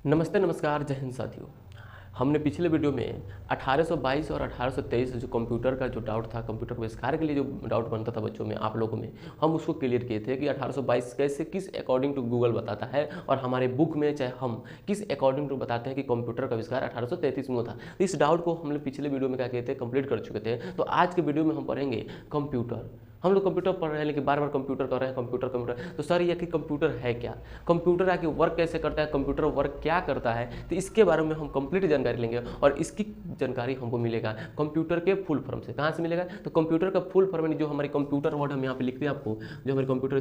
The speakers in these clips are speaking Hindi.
नमस्ते नमस्कार जय हिंद साथियों। हमने पिछले वीडियो में 1822 और 1823 जो कंप्यूटर का जो डाउट था, कंप्यूटर के आविष्कार के लिए जो डाउट बनता था बच्चों में, आप लोगों में, हम उसको क्लियर किए थे कि 1822 कैसे किस अकॉर्डिंग टू गूगल बताता है और हमारे बुक में चाहे हम किस अकॉर्डिंग टू बताते हैं कि कंप्यूटर का आविष्कार 1833 में हुआ था। तो इस डाउट को हमने पिछले वीडियो में क्या किए थे, कंप्लीट कर चुके थे। तो आज के वीडियो में हम पढ़ेंगे कंप्यूटर। हम लोग कंप्यूटर पढ़ रहे हैं लेकिन बार बार कंप्यूटर कर रहे हैं, कंप्यूटर कंप्यूटर। तो सर ये कि कंप्यूटर है क्या, कंप्यूटर आके वर्क कैसे करता है, कंप्यूटर वर्क क्या करता है, तो इसके बारे में हम कंप्लीट जानकारी लेंगे। और इसकी जानकारी हमको मिलेगा कंप्यूटर के फुल फॉर्म से। कहाँ से मिलेगा, तो कंप्यूटर का फुल फॉर्म जो हमारे कंप्यूटर वर्ड हम यहाँ पे लिखते हैं आपको, जो हमारे कंप्यूटर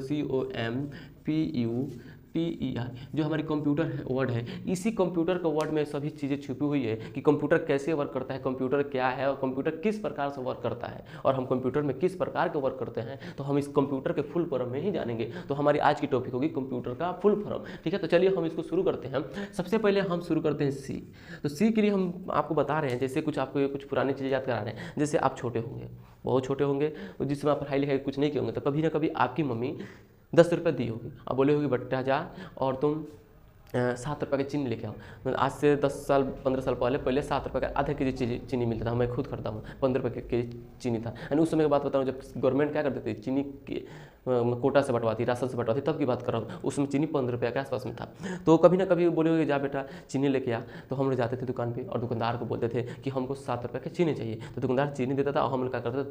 COMPUTER जो हमारी कंप्यूटर वर्ड है, इसी कंप्यूटर का वर्ड में सभी चीज़ें छुपी हुई है कि कंप्यूटर कैसे वर्क करता है, कंप्यूटर क्या है और कंप्यूटर किस प्रकार से वर्क करता है और हम कंप्यूटर में किस प्रकार के वर्क करते हैं। तो हम इस कंप्यूटर के फुल फॉर्म में ही जानेंगे। तो हमारी आज की टॉपिक होगी कंप्यूटर का फुल फॉर्म। ठीक है, तो चलिए हम इसको शुरू करते हैं। सबसे पहले हम शुरू करते हैं सी। तो सी के लिए हम आपको बता रहे हैं, जैसे कुछ आपको कुछ पुरानी चीज़ें याद करा रहे हैं। जैसे आप छोटे होंगे, बहुत छोटे होंगे, जिसमें आप पढ़ाई लिखाई कुछ नहीं किए होंगे, तो कभी ना कभी आपकी मम्मी 10 रुपये दी होगी। अब बोले होगी बेटा जा और तुम 7 रुपये की चीनी लेके आओ। मतलब आज से 10 साल 15 साल पहले 7 रुपये का आधा केजी चीनी मिलता था। मैं खुद करता हूँ, 15 रुपये के केजी चीनी था। यानी उस समय की बात बताऊँ जब गवर्नमेंट क्या करती थी, चीनी की कोटा से बंटवाती, राशन से बंटवाती, तब की बात कर रहा हूँ। उसमें चीनी 15 रुपये के आसपास में था। तो कभी ना कभी बोले होगे जा बेटा चीनी लेके आ। तो हम लोग जाते थे दुकान पे और दुकानदार को बोलते थे कि हमको 7 रुपये की चीनी चाहिए। तो दुकानदार चीनी देता था और हम लोग क्या करते थे,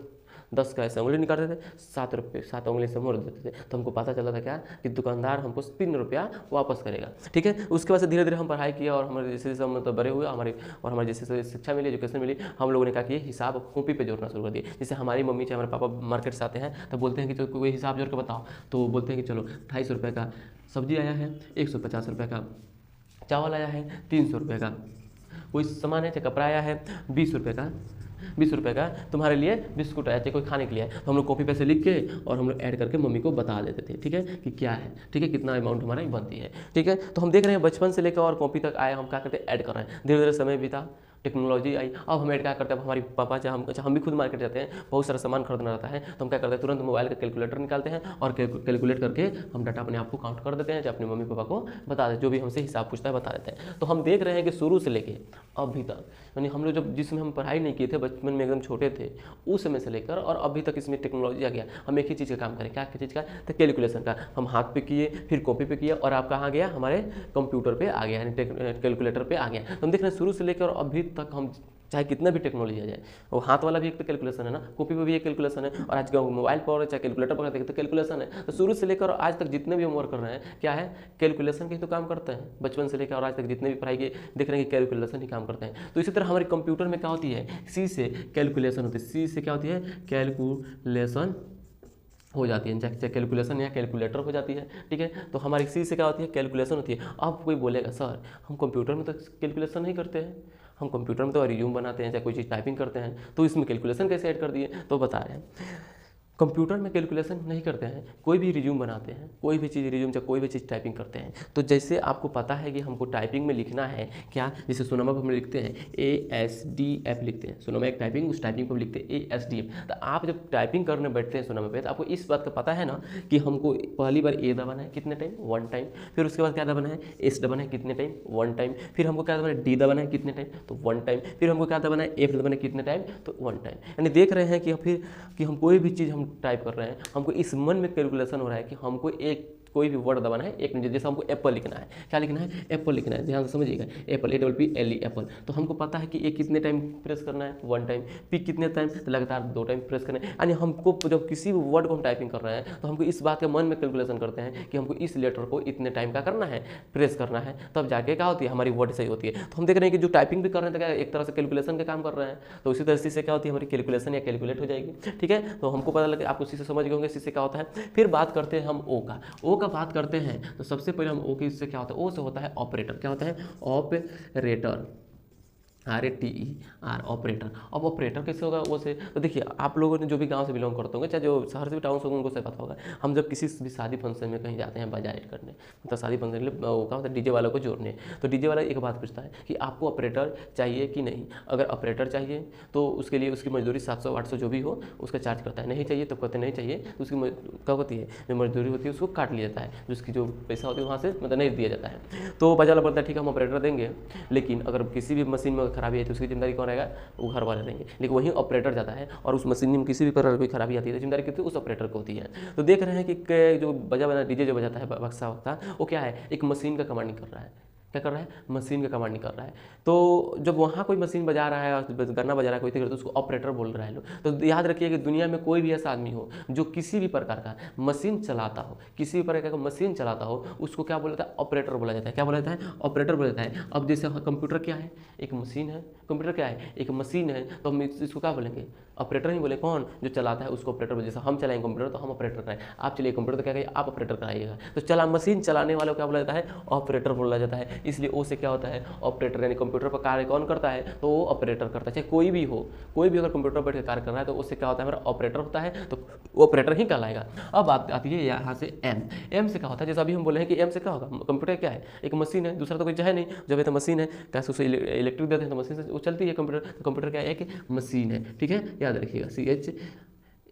10 का ऐसे उंगली निकालते थे, 7 रुपये 7 उंगली से मोड़ देते थे। तो हमको पता चला था क्या कि दुकानदार हमको 3 रुपया वापस करेगा। ठीक है, उसके बाद से धीरे धीरे हम पढ़ाई किया और हमारे जैसे जैसे हम मतलब बड़े हुए हमारे जैसे शिक्षा मिली, एजुकेशन मिली, हम लोगों ने क्या किया, हिसाब कॉपी पे जोड़ना शुरू कर दिया। जैसे हमारी मम्मी चाहे हमारे पापा मार्केट से आते हैं तो बोलते हैं कि तो कोई हिसाब जोड़ के बताओ। तो बोलते हैं कि चलो 250 रुपये का सब्जी आया है, 150 रुपये का चावल आया है, 300 रुपये का कोई सामान है, चाहे कपड़ा आया है, 20 रुपये का तुम्हारे लिए बिस्कुट आया, चाहे कोई खाने के लिए है। तो हम लोग कॉपी पे से लिख के और हम लोग ऐड करके मम्मी को बता देते थे। ठीक है, कि क्या है, ठीक है, कितना अमाउंट हमारा बनती है। ठीक है, तो हम देख रहे हैं बचपन से लेकर और कॉपी तक आए, हम क्या करते हैं, ऐड कर रहे हैं। धीरे धीरे समय बीता, टेक्नोलॉजी आई, अब हम ऐड क्या करते हैं, हमारे पापा चाहे हम भी खुद मार्केट जाते हैं, बहुत सारा सामान खरीदना रहता है, तो हम क्या करते हैं, तुरंत मोबाइल का कैलकुलेटर निकालते हैं और कैलकुलेट करके हम डाटा अपने आप को काउंट कर देते हैं, चाहे अपने मम्मी पापा को बता देते, जो भी हमसे हिसाब पूछता है बता देते हैं। तो हम देख रहे हैं कि शुरू से लेके अभी तक, यानी हम लोग जब जिसमें हम पढ़ाई नहीं किए थे, बचपन में एकदम छोटे थे, उस समय से लेकर और अभी तक इसमें टेक्नोलॉजी आ गया। हम एक ही चीज़ का काम करें, क्या चीज़ का, तो कैलकुलेशन का। हम हाथ पे किए, फिर कॉपी पे किए और आप कहाँ गया, हमारे कंप्यूटर पे आ गया, यानी कैलकुलेटर पे आ गया। तो हम देख रहे हैं शुरू से लेकर अभी तक हम चाहे कितना भी टेक्नोलॉजी आ जाए, वो हाथ वाला भी एक तो कैलकुलेशन है ना, कॉपी पे भी एक कैलकुलेशन है, और आज का मोबाइल पर चाहे कैलकुलेटर पर करते हैं तो कैलकुलेशन है। तो शुरू से लेकर आज तक जितने भी हम वर्क कर रहे हैं, क्या है, कैलकुलेशन के ही तो काम करते हैं। बचपन से लेकर और आज तक जितने भी पढ़ाई के देख रहे हैं कि कैलकुलेशन ही काम करते हैं। तो इसी तरह हमारे कंप्यूटर में क्या होती है, सी से कैलकुलेशन होती है, सी से क्या होती है, कैलकुलेशन हो जाती है, चाहे कैलकुलेशन या कैलकुलेटर हो जाती है। ठीक है, तो हमारी सी से क्या होती है, कैलकुलेशन होती है। अब कोई बोलेगा सर हम कंप्यूटर में तो कैलकुलेशन नहीं करते हैं, हम कंप्यूटर में तो रिज्यूम बनाते हैं, चाहे कोई चीज़ टाइपिंग करते हैं, तो इसमें कैलकुलेशन कैसे ऐड कर दिए। तो बता रहे हैं कंप्यूटर में कैलकुलेशन नहीं करते हैं, कोई भी रिज्यूम बनाते हैं, कोई भी चीज़ रिज्यूम चाहे कोई भी चीज़ टाइपिंग करते हैं। तो जैसे आपको पता है कि हमको टाइपिंग में लिखना है क्या, जैसे सोनामा पर हम लिखते हैं ASDF लिखते हैं, सोनामा एक टाइपिंग, उस टाइपिंग को हम लिखते हैं ASDF। तो आप जब टाइपिंग करने बैठते हैं सोनामा पे, तो आपको इस बात का पता है ना कि हमको पहली बार A दबाना है कितने टाइम, 1 टाइम, फिर उसके बाद क्या दबाना है, S दबाना है कितने टाइम, 1 टाइम, फिर हमको क्या दबाना है, D दबाना है कितने टाइम, तो 1 टाइम, फिर हमको क्या दबाना है, F दबाना है कितने टाइम, तो 1 टाइम। यानी देख रहे हैं कि फिर कि हम कोई भी चीज़ हम टाइप कर रहे हैं, हमको इस मन में कैलकुलेशन हो रहा है कि हमको कोई भी वर्ड दबाना है 1 मिनट। जैसे हमको एप्पल लिखना है, क्या लिखना है, एप्पल लिखना है, ध्यान से समझिएगा, एप्पल APPLE एप्पल। तो हमको पता है कि ए कितने टाइम प्रेस करना है, 1 टाइम, पी कितने टाइम, तो लगातार 2 टाइम प्रेस करना है। यानी हमको जब किसी भी वर्ड को हम टाइपिंग कर रहे हैं तो हमको इस बात के मन में कैलकुलेशन करते हैं कि हमको इस लेटर को इतने टाइम का करना है, प्रेस करना है, तब जाके क्या होती है, हमारी वर्ड सही होती है। तो हम देख रहे हैं कि जो टाइपिंग भी कर रहे हैं तो क्या एक तरह से कैलकुलेशन का काम कर रहे हैं। तो उसी तरह से क्या होती है, हमारी कैलकुलेशन या कैलकुलेट हो जाएगी। ठीक है, तो हमको पता लगे, आप उसी से समझ गए होंगे सी से क्या होता है। फिर बात करते हैं हम ओ का बात करते हैं। तो सबसे पहले हम ओ के इससे क्या होता है, ओ से होता है ऑपरेटर। क्या होता है, ऑपरेटर। RATER operator. अब ऑपरेटर कैसे होगा वो से, तो देखिए आप लोगों ने जो भी गांव से बिलोंग करते होंगे, चाहे जो शहर से भी टाउन से होंगे, उनको से पता होगा। हम जब किसी भी शादी फंक्शन में कहीं जाते हैं बाजा ऐड करने, मतलब शादी फंक्शन के लिए वो क्या होता है डीजे वालों को जोड़ने, तो डीजे वाला एक बात पूछता है कि आपको ऑपरेटर चाहिए कि नहीं। अगर ऑपरेटर चाहिए तो उसके लिए उसकी मजदूरी 700-800 जो भी हो उसका चार्ज करता है, नहीं चाहिए तो कहते नहीं चाहिए, तो उसकी क्या होती है जो मजदूरी होती है उसको काट लिया जाता है, जो उसकी जो पैसा होती है वहाँ से मतलब नहीं दिया जाता है। तो बाजा वाला बोलता है ठीक है हम ऑपरेटर देंगे, लेकिन अगर किसी भी मशीन में खराबी है तो उसकी जिम्मेदारी कौन रहेगा, वो घर वाले रहेंगे। लेकिन वहीं ऑपरेटर जाता है और उस मशीन में किसी भी प्रकार की खराबी आती है तो जिम्मेदारी कितनी उस ऑपरेटर को होती है। तो देख रहे हैं कि जो बजा डीजे जो बजाता है बक्सा वक्ता, वो क्या है, एक मशीन का कमांडिंग कर रहा है। क्या कर रहा है, मशीन का कमांडिंग कर रहा है। तो जब वहाँ कोई मशीन बजा रहा है, गाना बजा रहा है कोई, तो उसको ऑपरेटर बोल रहा है लोग। तो याद रखिए कि दुनिया में कोई भी ऐसा आदमी हो जो किसी भी प्रकार का मशीन चलाता हो, किसी भी प्रकार का मशीन चलाता हो, उसको क्या बोला जाता है, ऑपरेटर बोला जाता है। क्या बोला जाता है, ऑपरेटर बोला जाता है। अब जैसे कंप्यूटर क्या है, एक मशीन है। कंप्यूटर क्या है, एक मशीन है, तो हम इसको क्या बोलेंगे, ऑपरेटर ही बोले। कौन जो चलाता है उसको ऑपरेटर बोले। जैसे हम चलाएंगे कंप्यूटर तो हम ऑपरेटर कराएं, आप चलिए कंप्यूटर तो क्या कहिए, आप ऑपरेटर कराइएगा। तो चला मशीन चलाने वाले को क्या बोला जाता है, ऑपरेटर बोला जाता है। इसलिए ओ से क्या होता है, ऑपरेटर, यानी कंप्यूटर पर कार्य कौन करता है, तो वो ऑपरेटर करता है। चाहे कोई भी हो, कोई भी अगर कंप्यूटर पर बैठ कर कार्य कर रहा है तो उससे क्या होता है, हमारा ऑपरेटर होता है, तो वो ऑपरेटर ही कहलाएगा। अब बात आती है यहाँ से एम से क्या होता है। जैसे अभी हम बोले हैं कि एम से क्या होगा, कंप्यूटर क्या है, एक मशीन है, दूसरा तो कोई है नहीं। जब ये तो मशीन है, कैसे उसे इलेक्ट्रिक देते हैं तो मशीन से वो चलती है कंप्यूटर। तो कंप्यूटर क्या है, एक मशीन है, ठीक है, याद रखिएगा।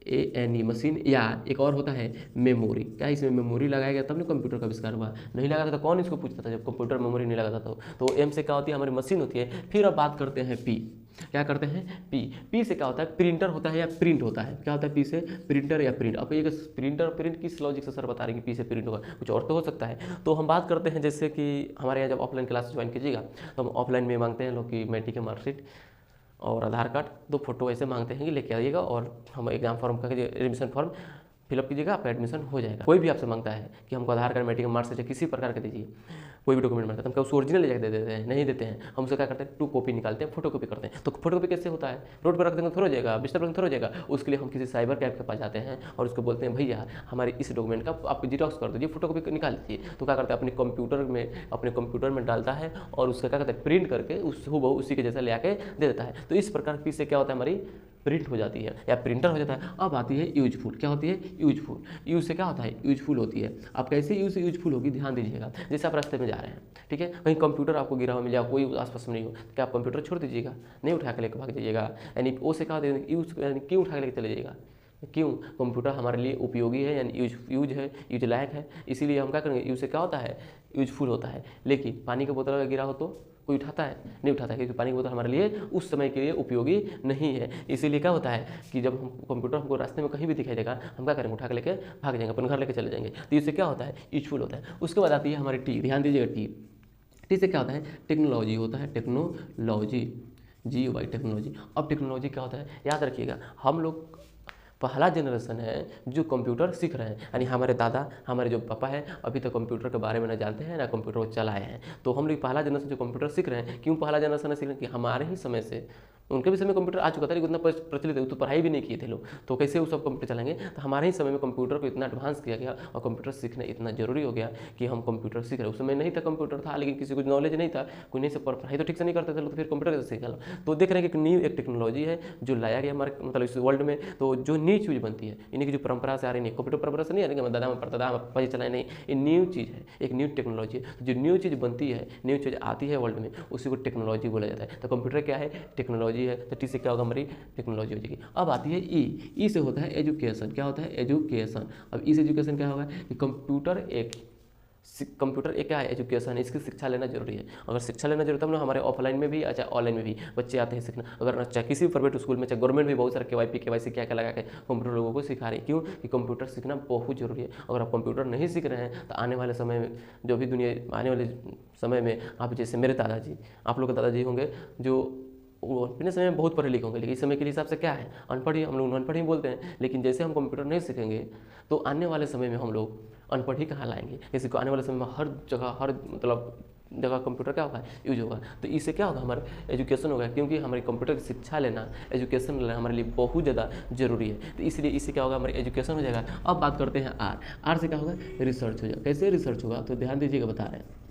CHANE machine. या एक और होता है मेमोरी। क्या इसमें मेमोरी लगाया गया तब ना कंप्यूटर का आविष्कार हुआ, नहीं लगा था तो कौन इसको पूछता था जब कंप्यूटर मेमोरी नहीं लगाता था। तो एम से क्या होती है, हमारी मशीन होती है। फिर अब बात करते हैं पी। क्या करते हैं, पी से क्या होता है, प्रिंटर होता है या प्रिंट होता है। क्या होता है, पी से प्रिंटर या प्रिंट। अब ये प्रिंटर प्रिंट किस लॉजिक से सर बता रहे हैं कि पी से प्रिंट होगा, कुछ और तो हो सकता है। तो हम बात करते हैं जैसे कि हमारे यहाँ जब ऑफलाइन क्लास ज्वाइन कीजिएगा तो हम ऑफलाइन में मांगते हैं लोग की मैट्रिक की मार्कशीट और आधार कार्ड, 2 फोटो ऐसे मांगते हैं कि लेके आइएगा, और हम एग्जाम फॉर्म का एडमिशन फॉर्म फिलअप कीजिएगा, आपका एडमिशन हो जाएगा। कोई भी आपसे मांगता है कि हमको आधार कार्ड मैट्रिक मार्क्स से किसी प्रकार का दीजिए, कोई भी डॉक्यूमेंट मांगता है, तो हम क्या उसको ओरिजिनल ले जाकर दे देते हैं, नहीं देते हैं। हम उससे क्या करते हैं, 2 कॉपी निकालते हैं, फोटो कॉपी करते हैं। तो फोटो कॉपी कैसे होता है, रोड पर रख देंगे थोड़ा हो जाएगा, बिस्तर पर थोड़ा हो जाएगा। उसके लिए हम किसी साइबर कैफ के पास जाते हैं और उसको बोलते हैं भैया हमारे इस डॉक्यूमेंट का आप जिटॉक्स कर दीजिए, फोटो कॉपी निकाल दीजिए। तो क्या करते हैं, अपने कंप्यूटर में डालता है और उसका क्या करता है, प्रिंट करके उसी के जैसा ले आके दे देता है। तो इस प्रकार पी से क्या होता है, हमारी प्रिंट हो जाती है या प्रिंटर हो जाता है। अब आती है यूजफुल। क्या होती है, यूजफुल। यूज से क्या होता है, यूजफुल होती है। आप कैसे यूज से यूजफुल होगी, ध्यान दीजिएगा। जैसे आप रास्ते में जा रहे हैं, ठीक है, कहीं कंप्यूटर आपको गिरा हुआ मिल जाए, कोई आसपास में नहीं हो, तो क्या आप कंप्यूटर छोड़ दीजिएगा, नहीं उठा के लेकर भाग जाइएगा। यानी ओ से क्या होता है, यूज, यानी क्यों उठा के लेकर चले जाइएगा, क्यों, कंप्यूटर हमारे लिए उपयोगी है, यानी यूज है, यूज लायक है, इसीलिए हम क्या करेंगे, यूज से क्या होता है, यूजफुल होता है। लेकिन पानी का बोतल अगर गिरा हो तो कोई उठाता है, नहीं उठाता है, क्योंकि पानी की बोतल हमारे लिए उस समय के लिए उपयोगी नहीं है। इसीलिए क्या होता है कि जब हम कंप्यूटर हमको रास्ते में कहीं भी दिखाई देगा, हम क्या करेंगे, उठा के लेके भाग जाएंगे, अपन घर लेके चले जाएंगे। तो इससे क्या होता है, यूजफुल होता है। उसके बाद आती है हमारी टी, ध्यान दीजिएगा। टी से क्या होता है, टेक्नोलॉजी होता है, टेक्नोलॉजी, GUI टेक्नोलॉजी। अब टेक्नोलॉजी क्या होता है, याद रखिएगा, हम लोग पहला जनरेशन है जो कंप्यूटर सीख रहे हैं, यानी हमारे दादा, हमारे जो पापा हैं अभी तक कंप्यूटर के बारे में ना जानते हैं ना कंप्यूटर को चलाए हैं। तो हम लोग पहला जनरेशन जो कंप्यूटर सीख रहे हैं, क्यों पहला जनरेशन सीख रहे हैं कि हमारे ही समय से, उनके भी समय कंप्यूटर आ चुका था लेकिन उतना प्रचलित है, तो पढ़ाई भी नहीं किए थे लोग, तो कैसे वो सब कंप्यूटर चलाएंगे। तो हमारे ही समय में कंप्यूटर को इतना एडवांस किया गया और कंप्यूटर सीखना इतना जरूरी हो गया कि हम कंप्यूटर सीख रहे हैं। उस समय नहीं था, कंप्यूटर था लेकिन किसी को नॉलेज नहीं था, कोई नहीं से पढ़ाई तो ठीक से नहीं करते थे लोग, तो फिर कंप्यूटर कैसे सीखा। तो देख रहे हैं कि न्यू एक टेक्नोलॉजी है जो लाया गया हमारे मतलब इस वर्ल्ड में, तो जो न्यू चीज़ बनती है, इन्हीं की जो परंपरा से आ रही है, कंप्यूटर परंपरा से नहीं आ रही है दादा परदादा पापा चलाए, नहीं, ये न्यू चीज़ है, एक न्यू टेक्नोलॉजी है। जो न्यू चीज़ बनती है, न्यू चीज़ आती है वर्ल्ड में, उसी को टेक्नोलॉजी बोला जाता है। तो कंप्यूटर क्या है, टेक्नोलॉजी है। तो टी से क्या होगा, हमारी टेक्नोलॉजी हो जाएगी। अब आती है ई से होता है एजुकेशन। क्या होता है, एजुकेशन। अब ई से एजुकेशन क्या होगा कि कंप्यूटर एक क्या है, एजुकेशन, इसकी शिक्षा लेना जरूरी है। अगर शिक्षा लेना जरूरी है तब ना हमारे ऑफलाइन में भी, अच्छा ऑनलाइन में भी बच्चे आते हैं सीखना। अगर चाहे किसी भी प्राइवेट स्कूल में, चाहे गवर्नमेंट भी बहुत सारे KYC क्या क्या लगा के कंप्यूटर लोगों को सिखा रही है। क्यों कि कंप्यूटर सीखना बहुत जरूरी है। अगर आप कंप्यूटर नहीं सीख रहे हैं तो आने वाले समय में, जो भी दुनिया आने वाले समय में, आप जैसे मेरे दादाजी, आप लोग के दादाजी होंगे जो अपने समय में बहुत पढ़े लिखे होंगे, लेकिन इस समय के हिसाब से क्या है, अनपढ़ ही, हम लोग अनपढ़ ही बोलते हैं। लेकिन जैसे हम कंप्यूटर नहीं सीखेंगे तो आने वाले समय में हम लोग अनपढ़ ही कहाँ लाएंगे। जैसे को आने वाले समय में हर जगह कंप्यूटर क्या होगा, यूज होगा। तो इससे क्या होगा, हमारा एजुकेशन होगा, क्योंकि हमारी कंप्यूटर की शिक्षा लेना, एजुकेशन लेना हमारे लिए बहुत ज़्यादा जरूरी है। तो इसलिए इससे क्या होगा, हमारी एजुकेशन हो जाएगा। अब बात करते हैं आर से क्या होगा, रिसर्च हो जाएगा। कैसे रिसर्च होगा, तो ध्यान दीजिएगा, बता रहे हैं।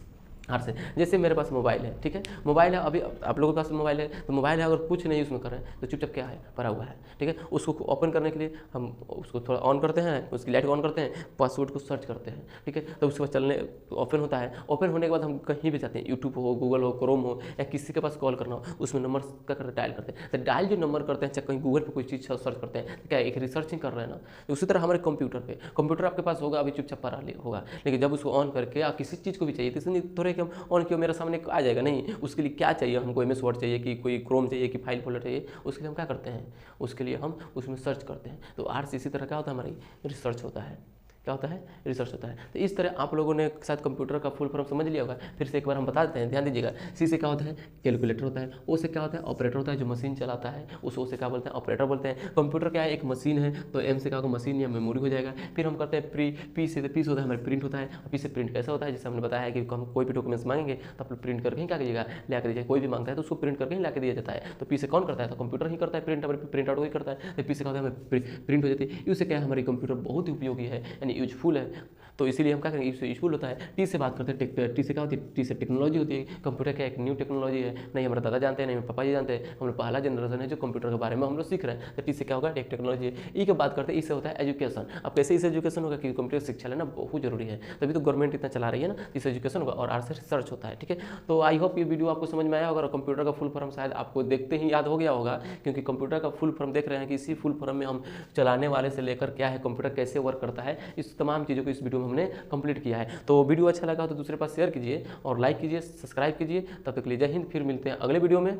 आर से। जैसे मेरे पास मोबाइल है, ठीक है, मोबाइल है, अभी आप लोगों के पास मोबाइल है, तो मोबाइल है, अगर कुछ नहीं उसमें कर रहे हैं तो चुपचाप क्या है, पड़ा हुआ है, ठीक है। उसको ओपन करने के लिए हम उसको थोड़ा ऑन करते हैं, उसकी लाइट को ऑन करते हैं, पासवर्ड को सर्च करते हैं, ठीक है, तो उसके बाद चलने ओपन होता है। ओपन होने के बाद हम कहीं भी जाते हैं, यूट्यूब हो, गूगल हो, क्रोम हो, या किसी के पास कॉल करना हो, उसमें नंबर का करते डायल करते हैं। तो डायल जो नंबर करते हैं, चाहे कहीं गूगल पर कोई चीज़ सर्च करते हैं, तो क्या एक रिसर्चिंग कर रहे हैं ना। तो उसी तरह हमारे कंप्यूटर आपके पास होगा, अभी चुपचाप पड़ा होगा, लेकिन जब उसको ऑन करके आप किसी चीज़ को भी चाहिए, तो इसलिए थोड़े कि हम ऑन किया मेरे सामने आ जाएगा, नहीं, उसके लिए क्या चाहिए हमको, MS वर्ड चाहिए कि कोई क्रोम चाहिए कि फाइल फोल्डर चाहिए, उसके लिए हम क्या करते हैं, उसके लिए हम उसमें सर्च करते हैं। तो आर से इसी तरह क्या होता है, हमारी रिसर्च होता है, क्या होता है, रिसर्च होता है। तो इस तरह आप लोगों ने शायद कंप्यूटर का फुल फॉर्म समझ लिया होगा, फिर से एक बार हम बता देते हैं, ध्यान दीजिएगा। सी से क्या होता है, कैलकुलेटर होता है। ओ से क्या होता है, ऑपरेटर होता है, जो मशीन चलाता है, उस ओ से क्या बोलते हैं, ऑपरेटर बोलते हैं। कंप्यूटर क्या है, एक मशीन है, तो एम से क्या होगा, मशीन या मेमोरी हो जाएगा। फिर हम करते हैं पी से होता है हमारे प्रिंट होता है। और पी से प्रिंट कैसा होता है, जैसे हमने बताया है कि हम कोई भी डॉक्यूमेंट्स मांगेंगे तो आप लोग प्रिंट करके ही क्या कीजिएगा, ला कर दीजिए। कोई भी मांगता है तो उसको प्रिंट करके ही ला के दिया जाता है। तो पी से कौन करता है, तो कंप्यूटर ही करता है, प्रिंट आउट ही करता है। तो पी से क्या होता है, हमें प्रिंट हो जाती है। इससे क्या है, हमारी कंप्यूटर बहुत ही उपयोगी है, यानी यूजफुल है। तो इसीलिए हम क्या करेंगे, इससे यूजफुल होता है। टी से बात करते हैं, टी से क्या होती है, टी से टेक्नोलॉजी होती है। कंप्यूटर क्या एक न्यू टेक्नोलॉजी है, नहीं हमारे दादा जानते हैं, नहीं मेरे पापा जी जानते हैं, हम लोग पहला जनरेशन है जो कंप्यूटर के बारे में हम लोग सीख रहे हैं। तो टी से क्या होगा, एक टेक्नोलॉजी है। ई की बात करते हैं, इससे होता है एजुकेशन। अब कैसे इस एजुकेशन होगा, क्योंकि कंप्यूटर शिक्षा लेना बहुत जरूरी है, तभी तो गवर्नमेंट इतना चला रही है ना, इस एजुकेशन होगा। और आर से रिसर्च होता है, ठीक है। तो आई होप ये वीडियो आपको समझ में आया होगा। कंप्यूटर का फुल फॉर्म शायद आपको देखते ही याद हो गया होगा, क्योंकि कंप्यूटर का फुल फॉर्म देख रहे हैं कि इसी फुल फॉर्म में हम चलाने वाले से लेकर क्या है, कंप्यूटर कैसे वर्क करता है, इस तमाम चीज़ों को इस वीडियो में हमने कंप्लीट किया है। तो वीडियो अच्छा लगा तो दूसरे पास शेयर कीजिए और लाइक कीजिए, सब्सक्राइब कीजिए। तब तक के लिए जय हिंद, फिर मिलते हैं अगले वीडियो में।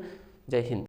जय हिंद।